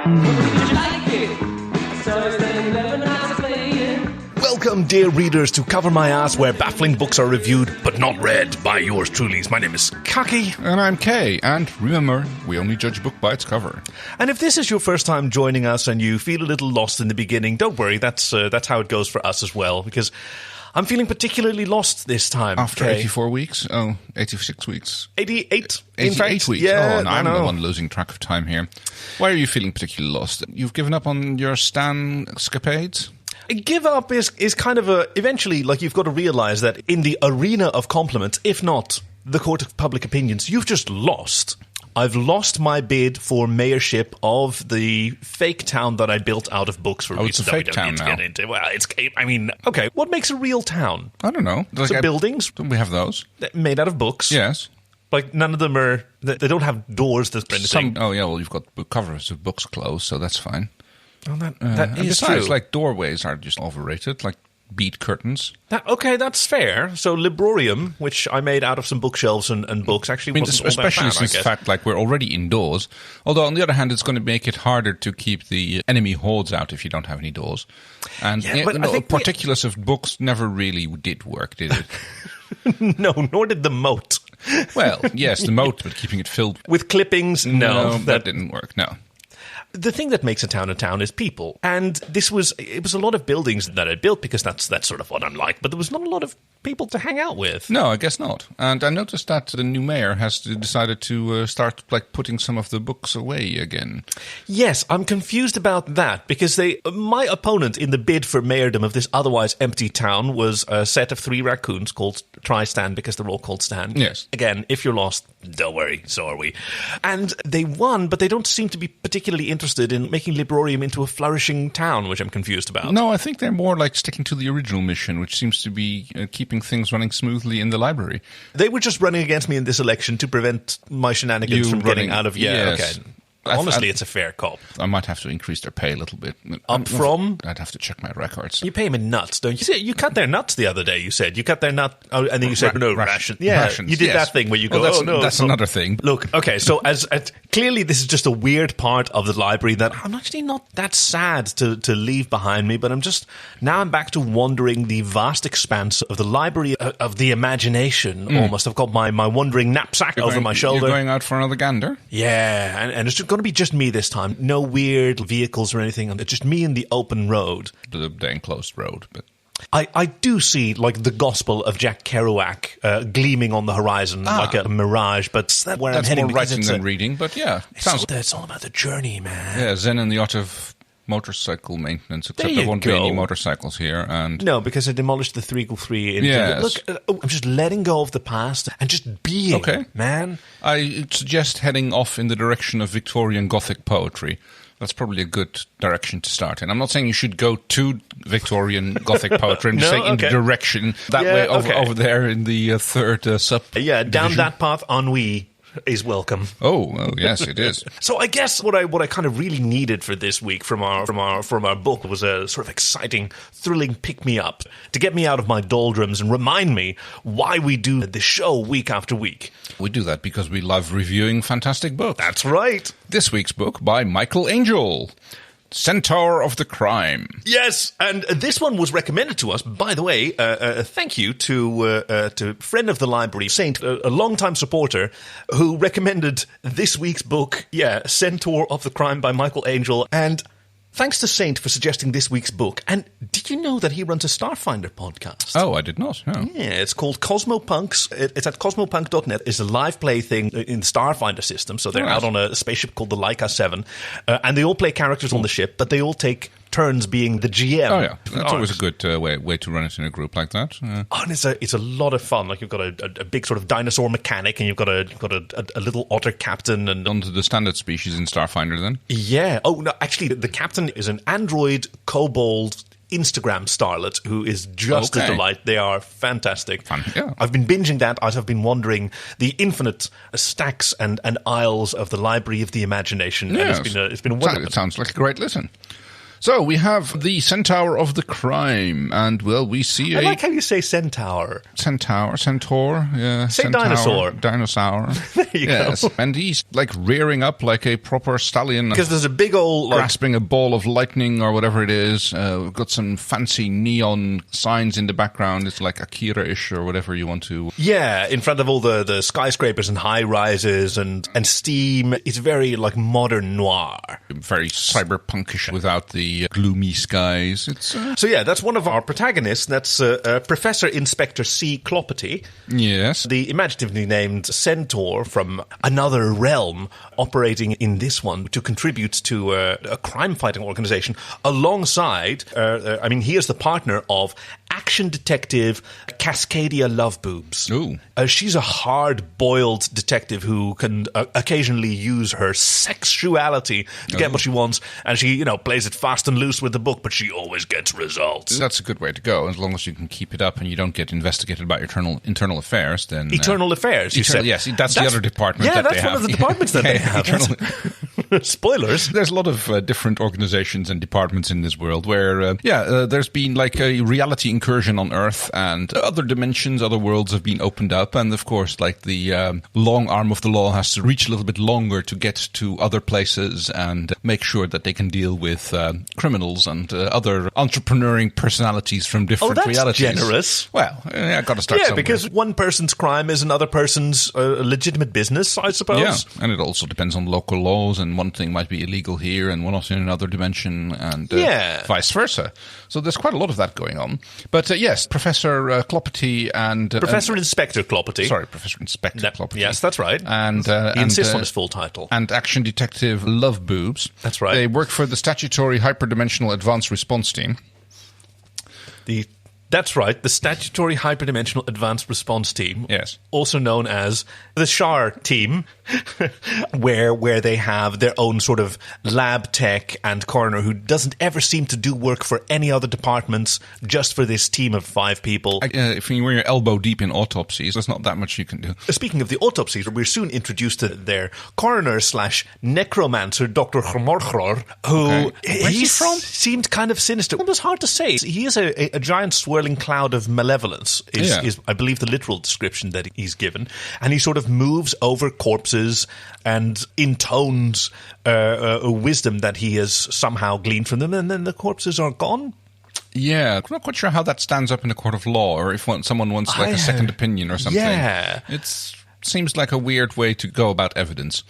Would you like it? So it's been 11 hours playing. Welcome, dear readers, to Cover My Ass, where baffling books are reviewed but not read by yours truly. My name is Kaki. And I'm Kay, and remember, we only judge a book by its cover. And if this is your first time joining us and you feel a little lost in the beginning, don't worry, that's how it goes for us as well, because I'm feeling particularly lost this time. After 84 weeks? Oh, 86 weeks. 88? 88 weeks? Yeah, oh, and I'm the one losing track of time here. Why are you feeling particularly lost? You've given up on your Stan escapades? Give up is kind of eventually, like, you've got to realize that in the arena of compliments, if not the court of public opinions, you've just lost. I've lost my bid for mayorship of the fake town that I built out of books for it's a reasons that we fake don't town need to now. get into. Well, okay, what makes a real town? I don't know. So buildings Don't we have those? made out of books. Yes. Like, none of them are, they don't have doors that print anything. Oh, yeah, well, you've got book covers of books closed, so that's fine. Oh, that And is besides, true. like, doorways are just overrated, like bead curtains. Okay, that's fair. So Librorium, which I made out of some bookshelves and books, actually wasn't all that especially bad, since I the guess. fact, like, we're already indoors. Although, on the other hand, it's going to make it harder to keep the enemy hordes out if you don't have any doors. And Yeah, but I think particulars of books never really did work, did it? No, nor did the moat. Well, yes, the moat, but keeping it filled. With clippings, no. That didn't work, no. The thing that makes a town is people. And it was a lot of buildings that I built because that's sort of what I'm like. But there was not a lot of people to hang out with. No, I guess not. And I noticed that the new mayor has decided to start like putting some of the books away again. Yes, I'm confused about that because my opponent in the bid for mayordom of this otherwise empty town was a set of 3 raccoons called Tri-Stan because they're all called Stan. Yes. Again, if you're lost, don't worry, so are we. And they won, but they don't seem to be particularly interested in making Librorium into a flourishing town, which I'm confused about. No, I think they're more like sticking to the original mission, which seems to be keeping things running smoothly in the library. They were just running against me in this election to prevent my shenanigans from getting out of... Yeah, yes. okay. Honestly, it's a fair cop. I might have to increase their pay a little bit. Up from? I'd have to check my records. You pay them in nuts, don't you? You cut their nuts the other day, you said. You cut their nut, and then you said, no, ration. Yeah, rations, you did yes. that thing where you go, that's another thing. Look, okay, so as clearly this is just a weird part of the library that I'm actually not that sad to leave behind me, but I'm back to wandering the vast expanse of the library of the imagination, almost. I've got my wandering knapsack over my shoulder. You're going out for another gander? Yeah, and it's going to be just me this time. No weird vehicles or anything. It's just me in the open road. The enclosed road, but... I do see, like, the gospel of Jack Kerouac gleaming on the horizon like a mirage, but that's where I'm heading. More writing than reading, but yeah. It's all about the journey, man. Yeah, Zen and the art of motorcycle maintenance, except there won't be any motorcycles here. And no, because I demolished the 3x3. Yes. Look, I'm just letting go of the past and just being, man. I suggest heading off in the direction of Victorian Gothic poetry. That's probably a good direction to start in. I'm not saying you should go to Victorian Gothic poetry. I'm just saying in the direction that way over there in the third sub. Yeah, down that path, ennui is welcome. Oh, well, yes, it is. So I guess what I kind of really needed for this week from our book was a sort of exciting, thrilling pick-me-up to get me out of my doldrums and remind me why we do this show week after week. We do that because we love reviewing fantastic books. That's right. This week's book by Michael Angel, Centaur of the Crime. Yes, and this one was recommended to us. By the way, thank you to friend of the library, Saint, a long-time supporter, who recommended this week's book, Centaur of the Crime by Michael Angel. And thanks to Saint for suggesting this week's book. And did you know that he runs a Starfinder podcast? Oh, I did not. No. Yeah, it's called Cosmopunks. It's at cosmopunk.net. It's a live play thing in the Starfinder system. So they're out on a spaceship called the Leica 7. And they all play characters on the ship, but they all take turns being the GM. Oh, yeah. That's always a good way to run it in a group like that. And it's a lot of fun. Like, you've got a big sort of dinosaur mechanic, and you've got a little otter captain. And onto the standard species in Starfinder, then? Yeah. Oh, no, actually, the captain is an android kobold Instagram starlet who is just a delight. They are fantastic. Fun. Yeah. I've been binging that as I've been wandering the infinite stacks and aisles of the Library of the Imagination. Yes. And it's been wonderful. It sounds like a great listen. So we have the Centaur of the crime, and we see I like how you say Centaur. Centaur, yeah. Say Centaur, dinosaur. Dinosaur. There you go. And he's like rearing up like a proper stallion. Because there's a big old... grasping a ball of lightning or whatever it is. We've got some fancy neon signs in the background. It's like Akira-ish or whatever you want to... Yeah, in front of all the skyscrapers and high-rises and steam. It's very like modern noir. Very cyberpunkish without the gloomy skies. So yeah, that's one of our protagonists. That's Professor Inspector C. Clopperty. Yes. The imaginatively named Centaur from another realm operating in this one to contribute to a crime-fighting organization alongside, he is the partner of action detective Cascadia Loveboobs. Ooh. She's a hard-boiled detective who can occasionally use her sexuality to get what she wants, and she, plays it fast and loose with the book, but she always gets results. That's a good way to go, as long as you can keep it up and you don't get investigated about your internal affairs. Then Internal affairs, you said. Yes, that's the other department that they have. Yeah, that's one of the departments that they have. Spoilers. There's a lot of different organizations and departments in this world where, there's been like a reality incursion on Earth, and other dimensions, other worlds have been opened up, and of course, like the long arm of the law has to reach a little bit longer to get to other places and make sure that they can deal with criminals and other entrepreneuring personalities from different realities. Generous. Well, I got to start somewhere. Yeah, because one person's crime is another person's legitimate business, I suppose. Yeah, and it also depends on local laws, and one thing might be illegal here and one else in another dimension, and vice versa. So there's quite a lot of that going on. But yes, Professor Clopperty and... Professor Inspector Clopperty. Sorry, Professor Inspector Clopperty. Yes, that's right. And he insists on his full title. And Action Detective Loveboobs. That's right. They work for the Statutory Hyperdimensional Advanced Response Team. That's right, the Statutory Hyperdimensional Advanced Response Team. Yes. Also known as the SHAR team, where they have their own sort of lab tech and coroner who doesn't ever seem to do work for any other departments, just for this team of 5 people. If you're elbow deep in autopsies, there's not that much you can do. Speaking of the autopsies, we're soon introduced to their coroner/necromancer, Dr. Hrmorchror, who Where's he from? Seemed kind of sinister. It was hard to say. He is a giant swirling cloud of malevolence, is I believe the literal description that he's given. And he sort of moves over corpses and intones a wisdom that he has somehow gleaned from them, and then the corpses are gone. Yeah, I'm not quite sure how that stands up in a court of law, or if someone wants like a second opinion or something. Yeah. It seems like a weird way to go about evidence.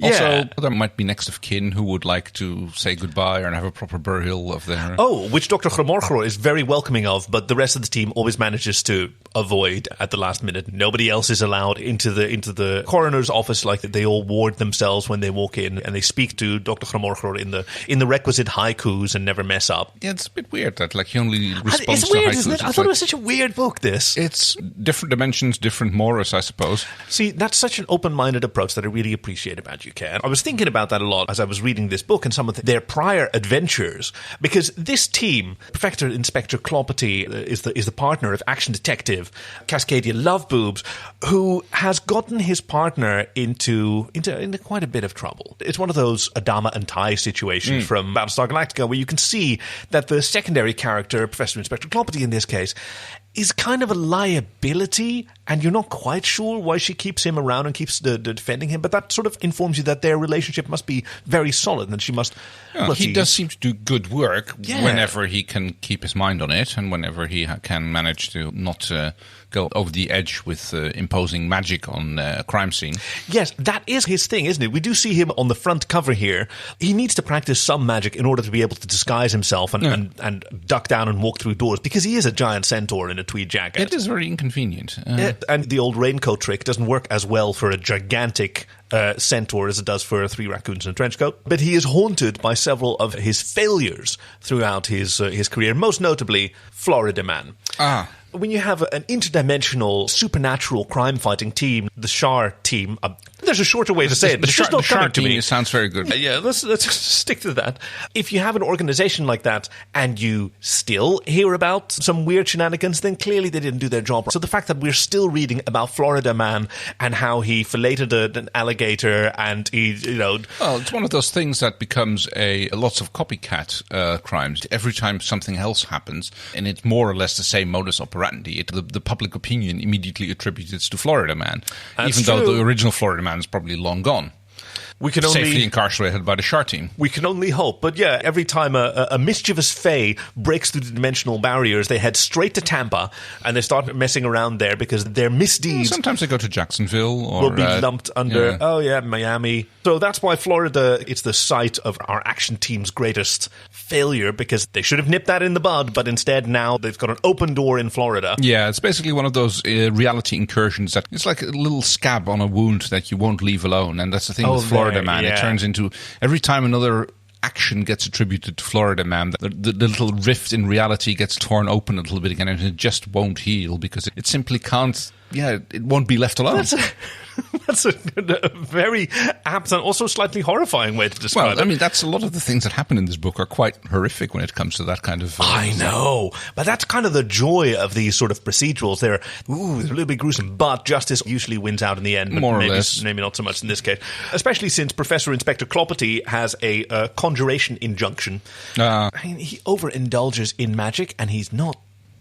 Also, there might be next of kin who would like to say goodbye and have a proper burial of their... Oh, which Dr. Hrmorchror is very welcoming of, but the rest of the team always manages to avoid at the last minute. Nobody else is allowed into the coroner's office. Like, they all ward themselves when they walk in, and they speak to Dr. Hrmorchror in the requisite haikus and never mess up. Yeah, it's a bit weird that he only responds to haikus. It's weird, isn't it? I thought it was such a weird book, this. It's different dimensions, different morals, I suppose. See, that's such an open-minded approach that I really appreciate about you, Ken. I was thinking about that a lot as I was reading this book and some of their prior adventures, because this team, Professor Inspector Clopperty is the partner of Action Detective Cascadia Loveboobs, who has gotten his partner into quite a bit of trouble. It's one of those Adama and Tai situations from Battlestar Galactica, where you can see that the secondary character, Professor Inspector Clopperty in this case, is kind of a liability, and you're not quite sure why she keeps him around and keeps defending him, but that sort of informs you that their relationship must be very solid, and she must... he does seem to do good work whenever he can keep his mind on it, and whenever he can manage to not go over the edge with imposing magic on a crime scene. Yes, that is his thing, isn't it? We do see him on the front cover here. He needs to practice some magic in order to be able to disguise himself and duck down and walk through doors, because he is a giant centaur in a tweed jacket. It is very inconvenient. And the old raincoat trick doesn't work as well for a gigantic centaur as it does for 3 raccoons in a trench coat. But he is haunted by several of his failures throughout his career, most notably Florida Man. When you have an interdimensional, supernatural crime-fighting team, the SHAR team, there's a shorter way to say it. But it's just not coming to me. It sounds very good. Yeah, let's stick to that. If you have an organization like that and you still hear about some weird shenanigans, then clearly they didn't do their job. So the fact that we're still reading about Florida Man and how he filleted an alligator and he, Well, it's one of those things that becomes lots of copycat crimes. Every time something else happens, and it's more or less the same modus operandi, the public opinion immediately attributes it to Florida Man, even though the original Florida Man is probably long gone. We can only safely incarcerated by the SHAR team. We can only hope. But yeah, every time a mischievous fae breaks through the dimensional barriers, they head straight to Tampa and they start messing around there because their misdeeds... Sometimes they go to Jacksonville or... will be lumped under, Miami. So that's why Florida, it's the site of our action team's greatest failure, because they should have nipped that in the bud, but instead now they've got an open door in Florida. Yeah, it's basically one of those reality incursions that it's like a little scab on a wound that you won't leave alone, and that's the thing with Florida Man. Yeah. It turns into, every time another action gets attributed to Florida Man, the little rift in reality gets torn open a little bit again, and it just won't heal because it simply can't. Yeah, it won't be left alone. That's a very apt and also slightly horrifying way to describe it. Well, I mean, that's a lot of the things that happen in this book are quite horrific when it comes to that kind of... I know, but that's kind of the joy of these sort of procedurals. They're a little bit gruesome, but justice usually wins out in the end. More or less. Maybe not so much in this case. Especially since Professor Inspector Clopperty has a conjuration injunction. I mean, he overindulges in magic, and he's not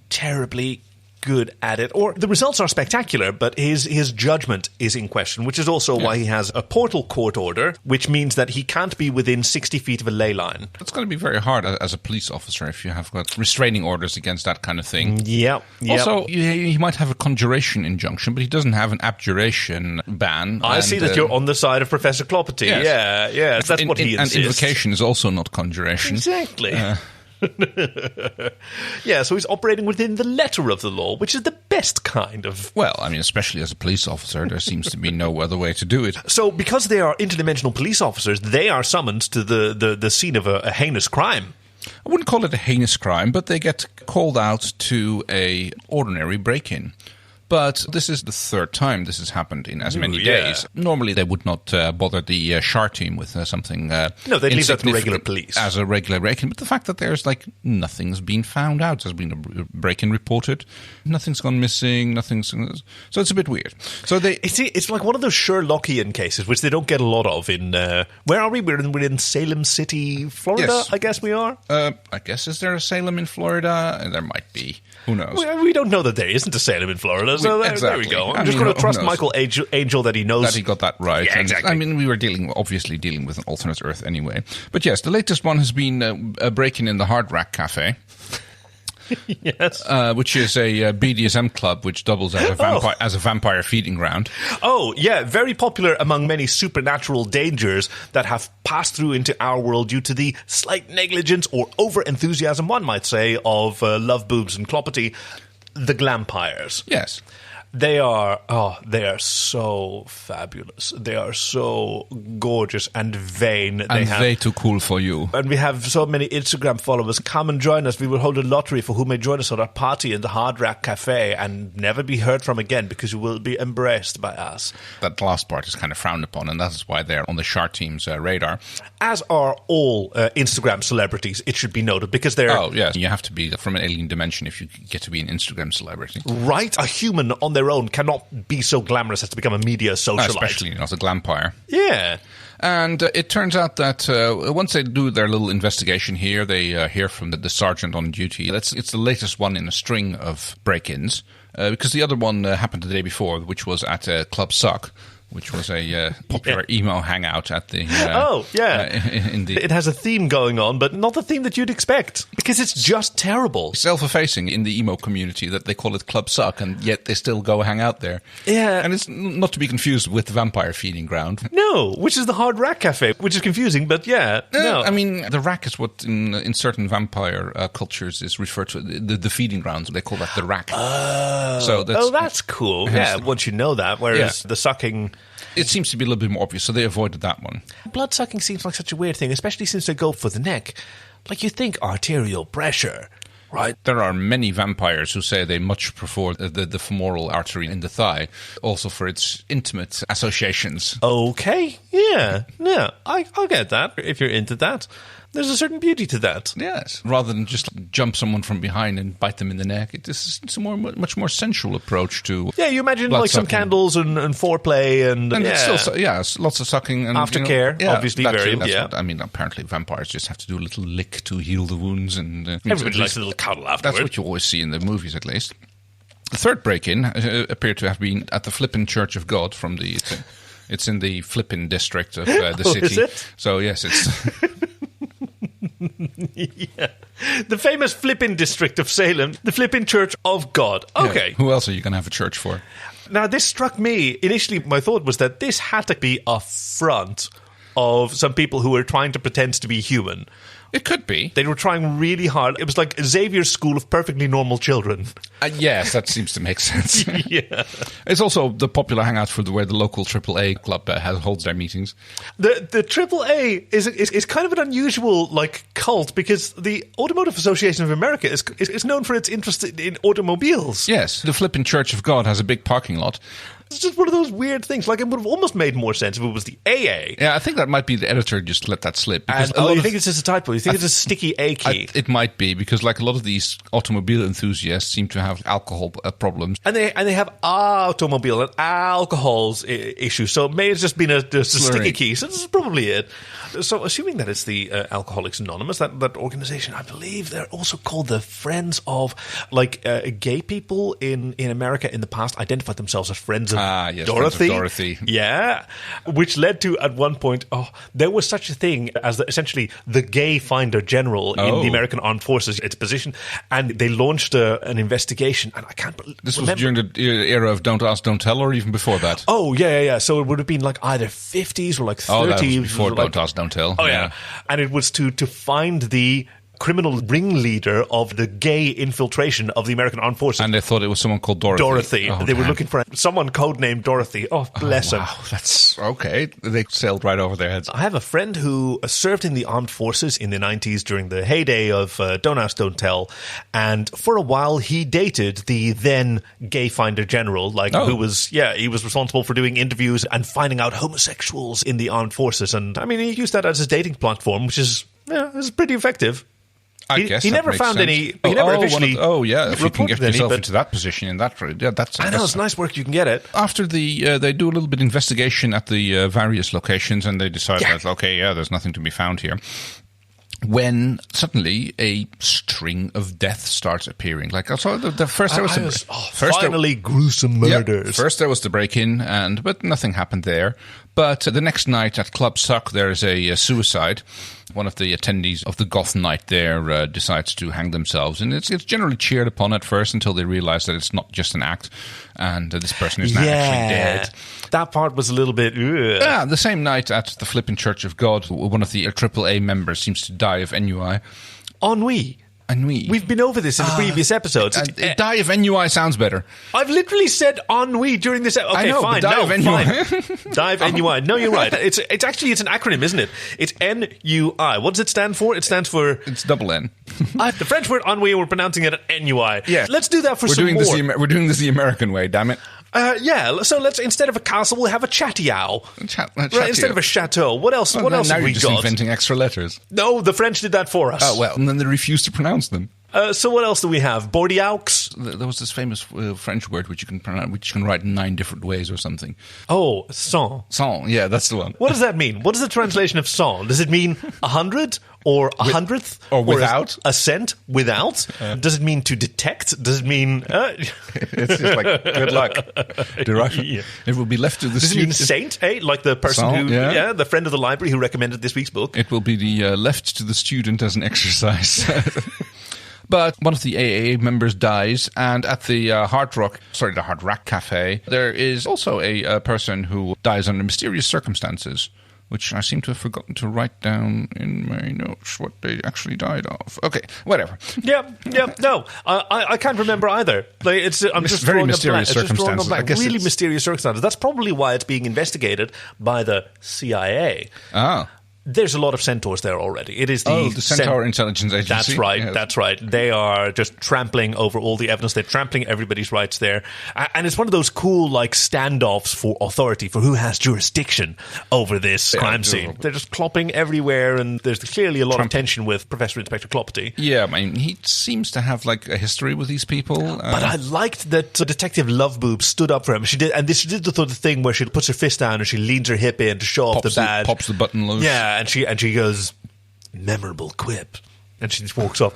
terribly good at it, or the results are spectacular, but his judgment is in question, which is also why he has a portal court order, which means that he can't be within 60 feet of a ley line. It's going to be very hard as a police officer if you have got restraining orders against that kind of thing. Yep. Also, he might have a conjuration injunction, but he doesn't have an abjuration ban. I see that you're on the side of Professor Clopperty. Yes. Yeah, that's what he insists. And invocation is also not conjuration. Exactly. Yeah, so he's operating within the letter of the law, which is the best kind of... Well, I mean, especially as a police officer, there seems to be no other way to do it. So because they are interdimensional police officers, they are summoned to the scene of a heinous crime. I wouldn't call it a heinous crime, but they get called out to a ordinary break-in. But this is the third time this has happened in as many days. Normally, they would not bother the SHAR team with something. No, they'd leave that to the regular police as a regular break-in. But the fact that there's nothing's been found out, there's been a break-in reported, nothing's gone missing, so it's a bit weird. So it's like one of those Sherlockian cases which they don't get a lot of in. Where are we? We're in Salem City, Florida. Yes. I guess we are. I guess is there a Salem in Florida? There might be. Who knows? We don't know that there isn't a Salem in Florida. So there we go. I'm just going to trust Michael Angel that he knows. That he got that right. Yeah, exactly. I mean, we were obviously dealing with an alternate Earth anyway. But yes, the latest one has been a break-in in the Hard Rack Cafe. Yes. Which is a BDSM club which doubles as a vampire feeding ground. Oh, yeah. Very popular among many supernatural dangers that have passed through into our world due to the slight negligence or over-enthusiasm, one might say, of Love Boobs and Clopperty, the Glampires. Yes. They are so fabulous. They are so gorgeous and vain. And way too cool for you. And we have so many Instagram followers. Come and join us. We will hold a lottery for who may join us at our party in the Hard Rack Cafe and never be heard from again because you will be embraced by us. That last part is kind of frowned upon, and that's why they're on the SHAR team's radar. As are all Instagram celebrities, it should be noted, because they're... Oh, yes. You have to be from an alien dimension if you get to be an Instagram celebrity. Right? A human on their own cannot be so glamorous as to become a media socialite. Especially not a glampire. Yeah. And it turns out that once they do their little investigation here, they hear from the sergeant on duty. It's the latest one in a string of break-ins, because the other one happened the day before, which was at Club Suck, which was a popular emo hangout at the... It has a theme going on, but not the theme that you'd expect, because it's just terrible. Self-effacing in the emo community that they call it Club Suck, and yet they still go hang out there. Yeah. And it's not to be confused with the Vampire Feeding Ground. No, which is the Hard Rack Cafe, which is confusing, but no. I mean, the rack is what in certain vampire cultures is referred to, the feeding grounds. They call that the rack. So that's cool. Yeah, once you know that, whereas the sucking... It seems to be a little bit more obvious, so they avoided that one. Blood sucking seems like such a weird thing, especially since they go for the neck. Like, you think arterial pressure. Right. There are many vampires who say they much prefer the femoral artery in the thigh, also for its intimate associations. Okay, yeah, I'll get that if you're into that. There's a certain beauty to that. Yes, rather than just jump someone from behind and bite them in the neck, it's a much more sensual approach to. Yeah, you imagine like some candles and foreplay and it's still, lots of sucking and aftercare. Obviously, apparently vampires just have to do a little lick to heal the wounds, and everybody likes a little cuddle afterwards. That's what you always see in the movies, at least. The third break-in appeared to have been at the Flippin' Church of God from the. It's in the Flippin' district of the city. Is it? So yes, it's. Yeah. The famous Flippin' district of Salem, the Flippin' Church of God. Okay. Yeah. Who else are you going to have a church for? Now, this struck me. Initially, my thought was that this had to be a front of some people who were trying to pretend to be human. It could be. They were trying really hard. It was like Xavier's school of perfectly normal children. Yes, that seems to make sense. Yeah. It's also the popular hangout for where the local AAA club holds their meetings. The AAA is kind of an unusual cult because the Automotive Association of America is known for its interest in automobiles. Yes, the Flippin' Church of God has a big parking lot. It's just one of those weird things. Like, it would have almost made more sense if it was the AA. Yeah, I think that might be the editor just let that slip. Because you think it's just a typo? You think it's a sticky A key? It might be, because like a lot of these automobile enthusiasts seem to have alcohol problems. And they have automobile and alcohol's issues. So it may have just been a sticky key. So this is probably it. So assuming that it's the Alcoholics Anonymous, that organization, I believe they're also called the Friends of, gay people in America in the past identified themselves as Friends of yes, Dorothy. Friends of Dorothy. Yeah. Which led to, at one point, there was such a thing as essentially the Gay Finder General in the American Armed Forces, its position, and they launched an investigation, and I can't believe... This was during the era of Don't Ask, Don't Tell, or even before that? Oh, yeah. So it would have been either 50s or 30s. Oh, that was before Don't Ask, Don't Tell. Oh, yeah. And it was to find the criminal ringleader of the gay infiltration of the American Armed Forces. And they thought it was someone called Dorothy. Oh, they were looking for someone codenamed Dorothy. Oh, bless him. Wow, that's okay. They sailed right over their heads. I have a friend who served in the armed forces in the 90s during the heyday of Don't Ask, Don't Tell. And for a while, he dated the then Gay Finder General, who was, he was responsible for doing interviews and finding out homosexuals in the armed forces. And I mean, he used that as his dating platform, which is pretty effective. I guess he never found any. He never officially. If you can get yourself into that position in that, that's. I know it's nice work. You can get it. After they do a little bit of investigation at the various locations, and they decide that there's nothing to be found here. When suddenly a string of deaths starts appearing, finally gruesome murders. Yeah, first there was the break-in, but nothing happened there. But the next night at Club Suck, there is a suicide. One of the attendees of the goth night there decides to hang themselves, and it's generally cheered upon at first until they realize that it's not just an act, and this person is not actually dead. That part was a little bit... Ugh. Yeah, the same night at the Flippin' Church of God, one of the AAA members seems to die of ennui. Ennui? We've been over this in the previous episodes. Die of ennui sounds better. I've literally said ennui during this. Okay, I know, fine. Die of ennui. Die of ennui. No, you're right. It's an acronym, isn't it? It's N-U-I. What does it stand for? It stands for... It's double N. The French word ennui, we're pronouncing it ennui. Yeah. Let's do that for some more. We're doing this the American way, damn it. So let's, instead of a castle, we'll have a chatty-ow. Right, instead of a chateau. What else have we got? Now you're just inventing extra letters. No, the French did that for us. Oh, well, and then they refused to pronounce them. So what else do we have? Bordeaux? There was this famous French word which you can pronounce, which you can write in 9 different ways or something. Oh, cent. Cent, yeah, that's the one. What does that mean? What is the translation of cent? Does it mean 100 or 100th? Or without? Or a cent without? Does it mean to detect? Does it mean... It's just like, good luck. It will be left to the student. Does it mean saint, like the person the friend of the library who recommended this week's book? It will be the left to the student as an exercise. But one of the AAA members dies, and at the Hard Rack Cafe, there is also a person who dies under mysterious circumstances, which I seem to have forgotten to write down in my notes what they actually died of. Okay, whatever. No, I can't remember either. I'm just very mysterious circumstances. I guess really mysterious circumstances. That's probably why it's being investigated by the CIA. Ah. there's a lot of Centaurs there already. It is the Centaur Intelligence Agency. That's right. Yes. That's right. They are just trampling over all the evidence. They're trampling everybody's rights there. And it's one of those cool, like, standoffs for authority, for who has jurisdiction over this crime scene. They're just clopping everywhere, and there's clearly a lot of tension with Professor Inspector Clopperty. Yeah, I mean, he seems to have, like, a history with these people. But I liked that Detective Loveboob stood up for him. She did the sort of thing where she puts her fist down and she leans her hip in to show off the badge. Pops the button loose. Yeah, and she goes, memorable quip. And she just walks off.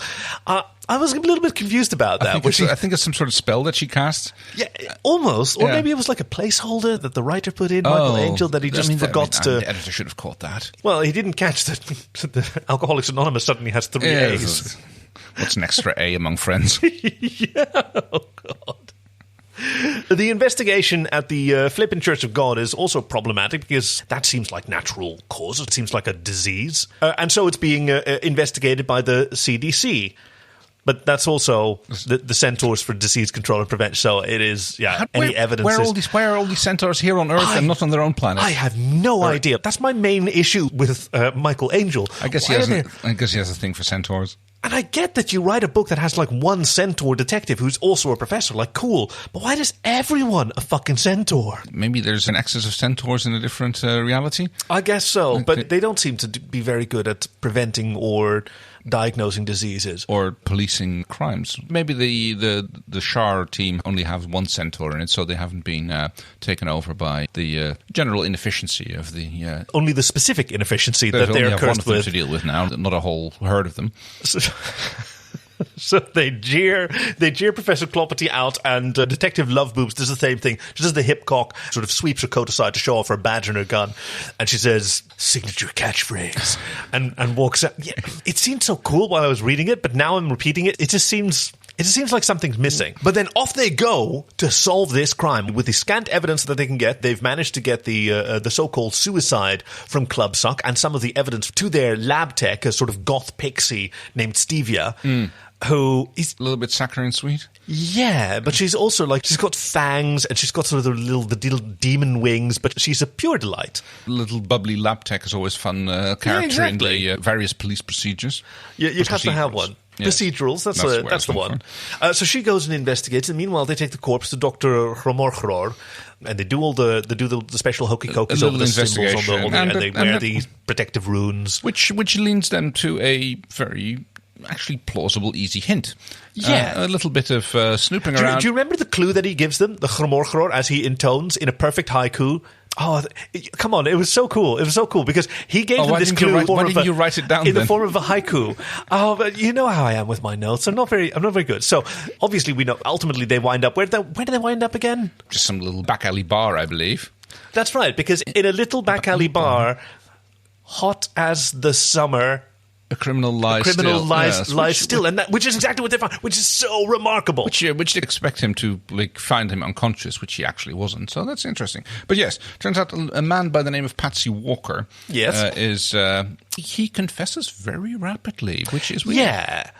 I was a little bit confused about that. I think it's some sort of spell that she cast. Yeah, almost. Or maybe it was like a placeholder that the writer put in, Michael Angel, that he just forgot to... The editor should have caught that. Well, he didn't catch that the Alcoholics Anonymous suddenly has 3 A's. What's an extra A among friends? Yeah, oh God. The investigation at the Flippin' Church of God is also problematic because that seems like natural cause. It seems like a disease. And so it's being investigated by the CDC. But that's also the Centaurs for Disease Control and Prevention. So it is, any evidence. Where are all these Centaurs here on Earth and not on their own planet? I have no idea. That's my main issue with Michael Angel. I guess he has a thing for Centaurs. And I get that you write a book that has like one Centaur detective who's also a professor. Like, cool. But why does everyone a fucking Centaur? Maybe there's an excess of Centaurs in a different reality? I guess so. But they don't seem to be very good at preventing or diagnosing diseases. Or policing crimes. Maybe the Shar team only have one Centaur in it, so they haven't been taken over by the general inefficiency of the... only the specific inefficiency that they're cursed with. To deal with now, not a whole herd of them. So they jeer Professor Clopperty out, and Detective Loveboobs does the same thing. She does the hip cock, sort of sweeps her coat aside to show off her badge and her gun, and she says, signature catchphrase, and walks out. Yeah, it seemed so cool while I was reading it, but now I'm repeating it. It just seems like something's missing. But then off they go to solve this crime. With the scant evidence that they can get, they've managed to get the so-called suicide from Club Suck and some of the evidence to their lab tech, a sort of goth pixie named Stevia, who is... a little bit saccharine sweet? Yeah, but she's also like, she's got fangs and she's got sort of the little demon wings, but she's a pure delight. Little bubbly lab tech is always fun character in the various police procedures. You have to have one. Yes. Procedurals, that's the one. So she goes and investigates, and meanwhile they take the corpse to Dr. Hromorchror, and they do all the special hokey cokey over the symbols and they wear these protective runes, which leads them to a very actually plausible, easy hint. Yeah, a little bit of snooping around. Do you remember the clue that he gives them, the Hromorchror, as he intones in a perfect haiku? Oh, come on! It was so cool. It was so cool because he gave them this clue. Why didn't you write it down in the form of a haiku? Oh, but you know how I am with my notes. I'm not very good. So obviously, we know. Ultimately, they wind up. Where do they wind up again? Just some little back alley bar, I believe. That's right. Because in a little back alley bar, hot as the summer. A criminal lies still, and which is exactly what they found, which is so remarkable. Which they expect him to find him unconscious, which he actually wasn't. So that's interesting. But yes, turns out a man by the name of Patsy Walker he confesses very rapidly, which is weird. Yeah.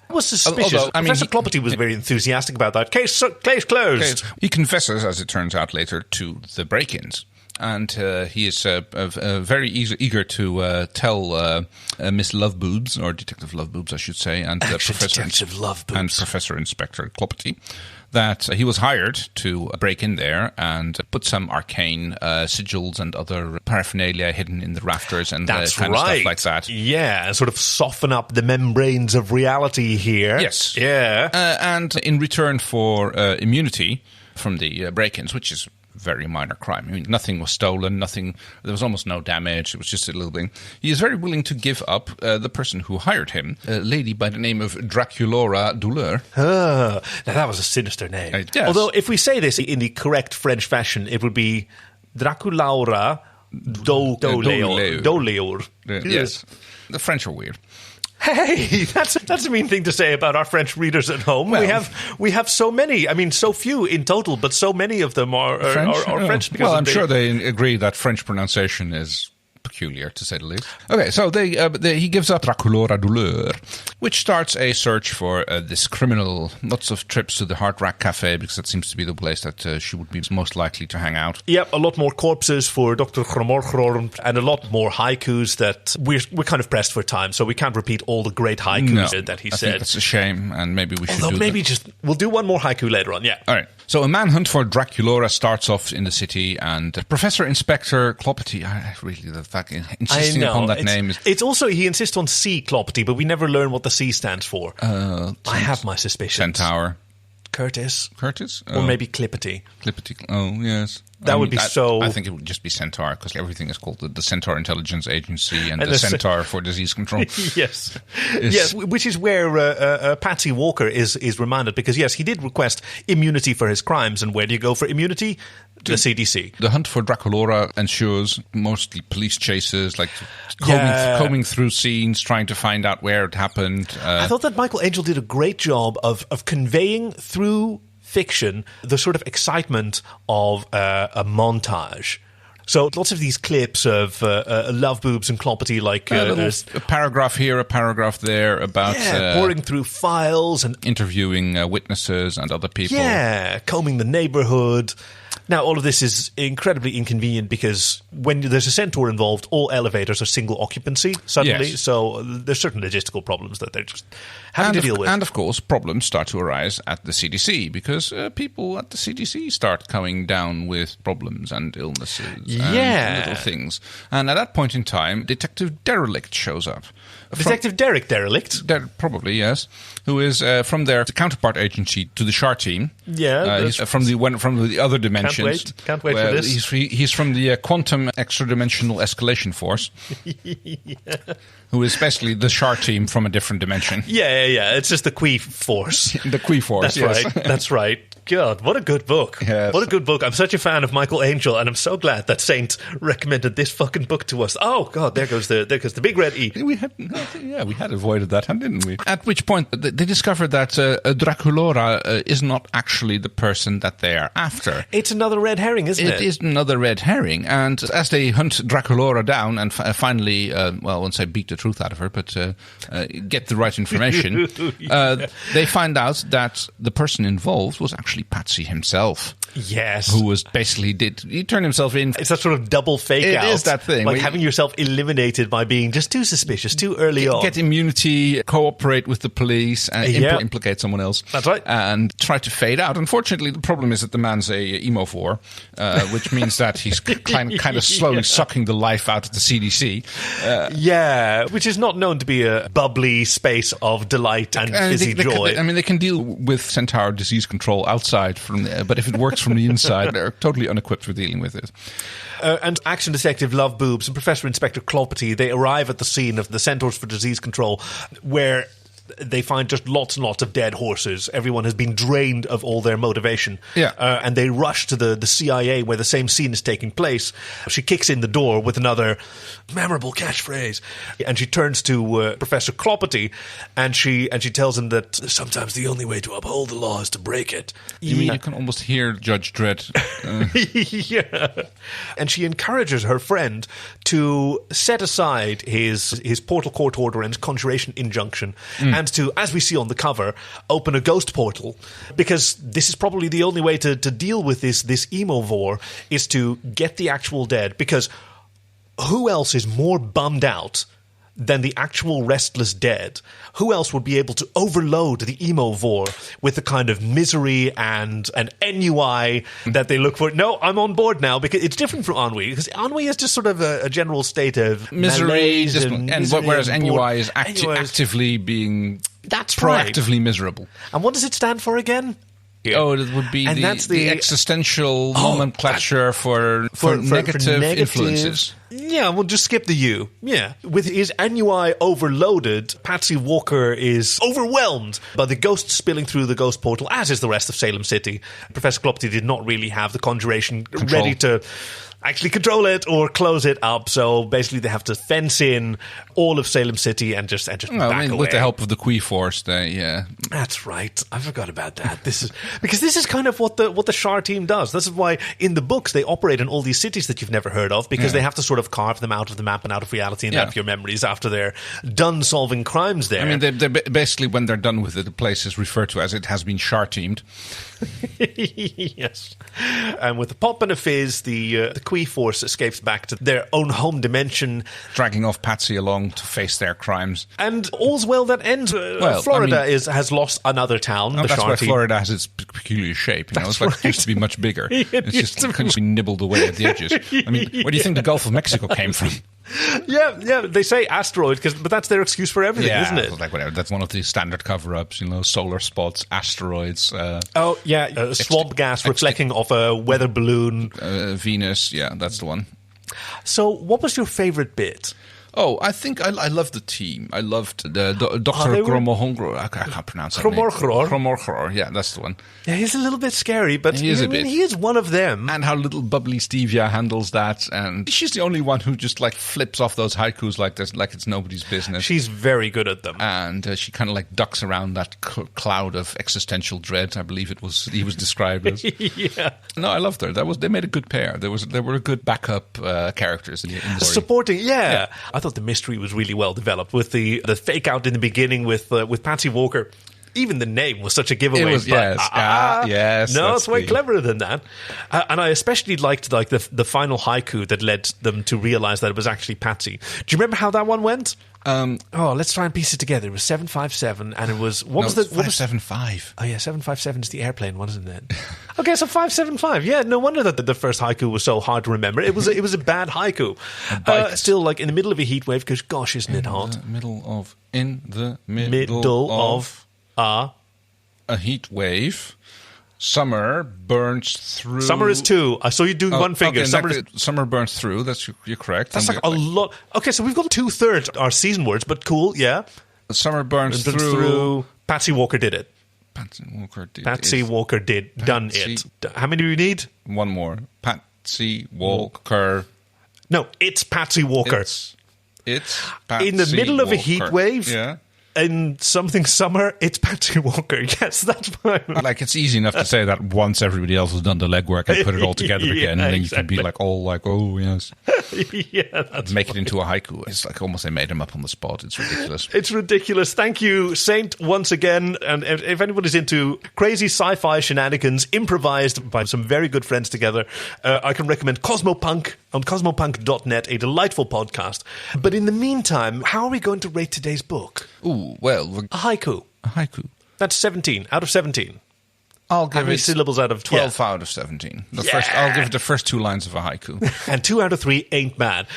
I was suspicious. Professor Clopperty was very enthusiastic about that. Case closed. He confesses, as it turns out later, to the break-ins. And he is very eager to tell Miss Loveboobs, or Detective Loveboobs, I should say, and Professor Inspector Clopperty, that he was hired to break in there and put some arcane sigils and other paraphernalia hidden in the rafters and of stuff like that. Yeah, and sort of soften up the membranes of reality here. Yes. Yeah. And in return for immunity from the break-ins, which is very minor crime. I mean, nothing was stolen, there was almost no damage, it was just a little thing. He is very willing to give up the person who hired him, a lady by the name of Draculora Douleur. Now that was a sinister name. Yes. Although, if we say this in the correct French fashion, it would be Draculaura Douleur. Yes. The French are weird. Hey, that's a mean thing to say about our French readers at home. Well, we have so many. I mean, so few in total, but so many of them are French. Because I'm sure they agree that French pronunciation is peculiar, to say the least. Okay, so he gives up Draculora Douleur, which starts a search for this criminal. Lots of trips to the Heart Rack Cafe, because that seems to be the place that she would be most likely to hang out. Yep, a lot more corpses for Dr. Chromorchorn, and a lot more haikus that we're kind of pressed for time, so we can't repeat all the great haikus that he said. I think that's a shame, and maybe we should we'll do one more haiku later on, yeah. All right. So a manhunt for Draculora starts off in the city, and Professor Inspector Clopety, insisting upon that name. It's also, he insists on C Clopety, but we never learn what the C stands for. I have my suspicions. Centaur. Curtis? Oh. Or maybe Clippety. Oh, yes. That would be so... I think it would just be Centaur, because everything is called the Centaur Intelligence Agency and the Centaur for Disease Control. Yes. Yes, which is where Patsy Walker is remanded, because, yes, he did request immunity for his crimes, and where do you go for immunity? The CDC. The hunt for Draculora ensures mostly police chases, like combing through scenes, trying to find out where it happened. I thought that Michael Angel did a great job of conveying through fiction the sort of excitement of a montage. So lots of these clips of love boobs and Clopety, like a paragraph here, a paragraph there about pouring through files and interviewing witnesses and other people. Yeah, combing the neighborhood. Now, all of this is incredibly inconvenient because when there's a Centaur involved, all elevators are single occupancy suddenly. Yes. So there's certain logistical problems that they're just having to deal with. And, of course, problems start to arise at the CDC because people at the CDC start coming down with problems and illnesses and little things. And at that point in time, Detective Derelict shows up. Detective Derek Derelict? Probably, yes. Who is from their counterpart agency to the Shar team. Yeah. He's from the other dimensions. Can't wait for this. He's from the quantum extra-dimensional escalation force. Who is basically the Shar team from a different dimension. Yeah. It's just the Qui force. The Qui force, That's right. God, what a good book. Yes. What a good book. I'm such a fan of Michael Angel, and I'm so glad that Saint recommended this fucking book to us. Oh, God, there goes the big red E. We had avoided that, didn't we? At which point, they discovered that Draculora is not actually the person that they are after. It's another red herring, isn't it? It is another red herring, and as they hunt Draculora down and finally, I won't say beat the truth out of her, but get the right information, they find out that the person involved was actually Patsy himself. Yes. Who was basically he turned himself in. It's that sort of double fake out. It is that thing. Like having yourself eliminated by being just too suspicious, too early on. Get immunity, cooperate with the police, and implicate someone else. That's right. And try to fade out. Unfortunately, the problem is that the man's a emovore, which means that he's kind of slowly sucking the life out of the CDC. Which is not known to be a bubbly space of delight and fizzy joy. They can deal with Centaur disease control outside from there, but if it works from the inside, they're totally unequipped for dealing with it. And Action Detective Love Boobs and Professor Inspector Clopety, they arrive at the scene of the Centaurs for Disease Control, where they find just lots and lots of dead horses. Everyone has been drained of all their motivation. Yeah. And they rush to the CIA where the same scene is taking place. She kicks in the door with another memorable catchphrase. And she turns to Professor Clopety and she tells him that sometimes the only way to uphold the law is to break it. You can almost hear Judge Dredd. Yeah. And she encourages her friend to set aside his portal court order and conjuration injunction and to, as we see on the cover, open a ghost portal, because this is probably the only way to deal with this emovore, is to get the actual dead, because who else is more bummed out than the actual restless dead? Who else would be able to overload the emovore with the kind of misery and ennui that they look for? No, I'm on board now, because it's different from ennui, because ennui is just sort of a general state of misery, misery, whereas ennui is actively being proactively miserable. And what does it stand for again? Yeah. Oh, it would be the existential nomenclature for negative influences. Yeah, we'll just skip the U. Yeah. With his ennui overloaded, Patsy Walker is overwhelmed by the ghosts spilling through the ghost portal, as is the rest of Salem City. Professor Clopety did not really have the conjuration ready to actually control it or close it up. So basically they have to fence in all of Salem City and just back away. With the help of the Qui Force, That's right. I forgot about that. This is kind of what the Shar team does. This is why in the books they operate in all these cities that you've never heard of, because they have to sort of carve them out of the map and out of reality and out of your memories after they're done solving crimes there. I mean, they're basically, when they're done with it, the place is referred to as it has been Shar teamed. Yes. And with the pop and a fizz, the Qui Force escapes back to their own home dimension, dragging off Patsy along to face their crimes. And all's well that ends. Florida has lost another town. That's why Florida has its peculiar shape. It's like it used to be much bigger. It couldn't be nibbled away at the edges. I mean, where do you think the Gulf of Mexico came from? Yeah. They say asteroid, but that's their excuse for everything, isn't it? Like whatever. That's one of the standard cover-ups. Solar spots, asteroids. Swamp gas reflecting off a weather balloon. Venus. Yeah, that's the one. So, what was your favorite bit? Oh, I think I loved the team. I loved the Dr. Gromohongro. I can't pronounce that name. Cromorchror. Yeah, that's the one. Yeah, he's a little bit scary, but he is one of them. And how little bubbly Stevia handles that. And she's the only one who just flips off those haikus like it's nobody's business. She's very good at them. And she kind of ducks around that cloud of existential dread, I believe he was described as. Yeah. No, I loved her. They made a good pair. They were good backup characters in the story. Supporting, yeah. I thought the mystery was really well developed with the fake out in the beginning with Patsy Walker. Even the name was such a giveaway. It was, yes. No, it's way cleverer than that. And I especially liked the final haiku that led them to realize that it was actually Patsy. Do you remember how that one went? Let's try and piece it together. It was 757, and it was 575. Oh yeah, 757 is the airplane one, isn't it? Okay, so 575. Yeah, no wonder that the first haiku was so hard to remember. It was a bad haiku. Still, in the middle of a heat wave, because gosh, isn't it hot? In the middle of a heat wave. Summer burns through. Summer is 2. I saw you doing one finger. Okay, summer burns through. You're correct. That's a lot. Okay, so we've got 2/3 our season words, but cool, yeah. Summer burns through. Patsy Walker did it. Patsy Walker did. Done it. How many do we need? One more. Patsy Walker. No, it's Patsy Walker. It's Patsy in the middle of a heat wave. Yeah. In something summer, it's Patsy Walker. Yes, that's fine. It's easy enough to say that once everybody else has done the legwork and put it all together again, and then you can be oh yes, yeah, that's make it into a haiku. It's almost they made him up on the spot. It's ridiculous. It's ridiculous. Thank you, Saint, once again. And if anybody's into crazy sci-fi shenanigans improvised by some very good friends together, I can recommend Cosmopunk on cosmopunk.net, a delightful podcast. But in the meantime, how are we going to rate today's book? Ooh, well, a haiku. That's 17 out of 17. I'll give How many syllables out of 12 out of 17. I'll give it the first 2 lines of a haiku. And 2 out of 3 ain't bad.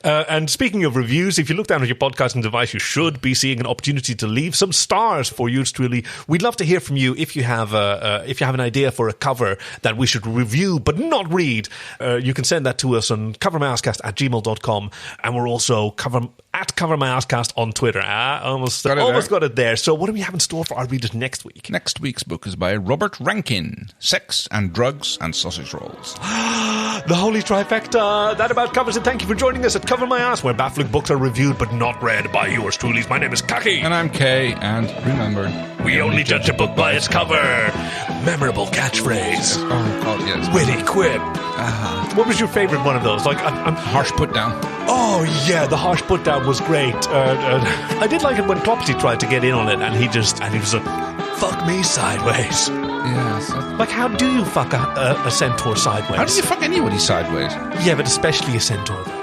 And speaking of reviews, if you look down at your podcasting device, you should be seeing an opportunity to leave some stars for yours truly. We'd love to hear from you if you have an idea for a cover that we should review but not read. You can send that to us on covermyasscast@gmail.com, and we're also at covermyasscast on Twitter. Almost got it there. So what do we have in store for our readers next week? Next week's book is by Robert Rankin, Sex and Drugs and Sausage Rolls. The holy trifecta. That about covers it. Thank you for joining us at Cover My Ass, where baffling books are reviewed but not read by yours truly. My name is Kaki. And I'm Kay, and remember, we only judge a book by its cover. Memorable catchphrase. Oh, yes. Witty quip. What was your favourite one of those? Harsh put down. Oh yeah, the harsh put down was great. I did like it when Clopsy tried to get in on it, and he was like, fuck me sideways. Yes. How do you fuck a centaur sideways? How do you fuck anybody sideways? Yeah, but especially a centaur, though.